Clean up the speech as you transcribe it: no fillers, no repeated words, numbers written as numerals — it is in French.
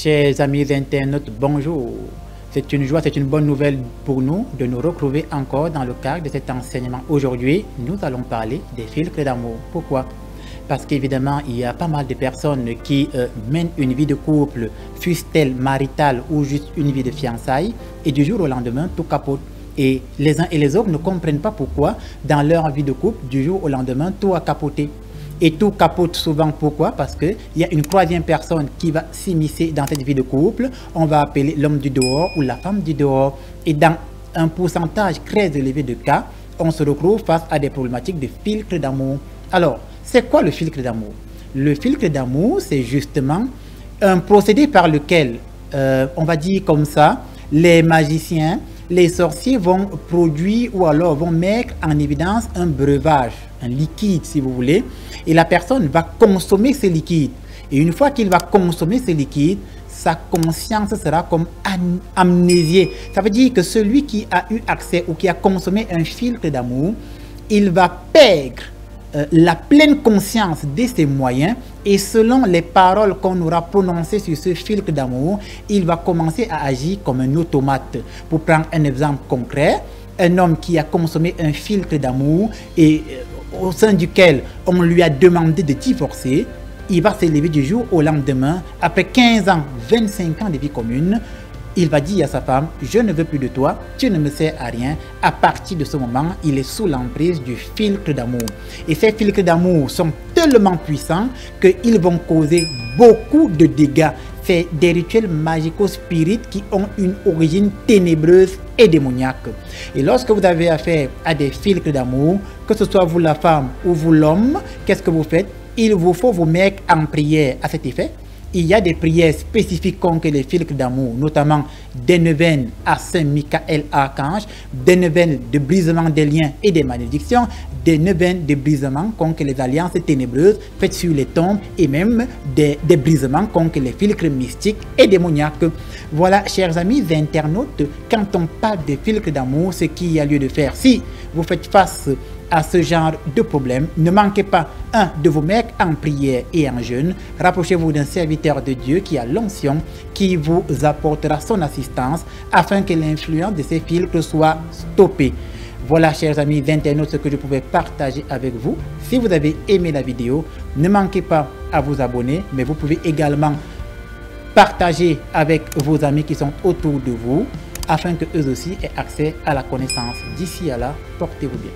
Chers amis internautes, bonjour. C'est une joie, c'est une bonne nouvelle pour nous de nous retrouver encore dans le cadre de cet enseignement. Aujourd'hui, nous allons parler des filtres d'amour. Pourquoi? Parce qu'évidemment, il y a pas mal de personnes qui mènent une vie de couple, fût-elle maritale ou juste une vie de fiançailles, et du jour au lendemain, tout capote. Et les uns et les autres ne comprennent pas pourquoi, dans leur vie de couple, du jour au lendemain, tout a capoté. Et tout capote souvent, pourquoi? Parce qu'il y a une troisième personne qui va s'immiscer dans cette vie de couple. On va appeler l'homme du dehors ou la femme du dehors. Et dans un pourcentage très élevé de cas, on se retrouve face à des problématiques de filtre d'amour. Alors, c'est quoi le filtre d'amour? Le filtre d'amour, c'est justement un procédé par lequel, on va dire comme ça, les magiciens, les sorciers vont produire ou alors vont mettre en évidence un breuvage, un liquide si vous voulez, et la personne va consommer ce liquide. Et une fois qu'il va consommer ce liquide, sa conscience sera comme amnésiée. Ça veut dire que celui qui a eu accès ou qui a consommé un filtre d'amour, il va perdre la pleine conscience de ses moyens, et selon les paroles qu'on aura prononcées sur ce filtre d'amour, il va commencer à agir comme un automate. Pour prendre un exemple concret, un homme qui a consommé un filtre d'amour et au sein duquel on lui a demandé de divorcer, il va s'élever du jour au lendemain, après 15 ans, 25 ans de vie commune, il va dire à sa femme, je ne veux plus de toi, tu ne me sers à rien. À partir de ce moment, il est sous l'emprise du filtre d'amour. Et ces filtres d'amour sont tellement puissants qu'ils vont causer beaucoup de dégâts. C'est des rituels magico-spirites qui ont une origine ténébreuse et démoniaque. Et lorsque vous avez affaire à des filtres d'amour, que ce soit vous la femme ou vous l'homme, qu'est-ce que vous faites? Il vous faut vous mettre en prière à cet effet. Il y a des prières spécifiques contre les filtres d'amour, notamment des neuvaines à Saint Michael Archange, des neuvaines de brisement des liens et des malédictions, des neuvaines de brisement contre les alliances ténébreuses faites sur les tombes, et même des brisements contre les filtres mystiques et démoniaques. Voilà, chers amis internautes, quand on parle de filtres d'amour, ce qu'il y a lieu de faire. Si vous faites face à ce genre de problème, ne manquez pas de vous mettre en prière et en jeûne. Rapprochez-vous d'un serviteur de Dieu qui a l'onction, qui vous apportera son assistance afin que l'influence de ces filtres soit stoppée. Voilà, chers amis internautes, ce que je pouvais partager avec vous. Si vous avez aimé la vidéo, ne manquez pas à vous abonner, mais vous pouvez également partager avec vos amis qui sont autour de vous afin que eux aussi aient accès à la connaissance. D'ici à là, portez-vous bien.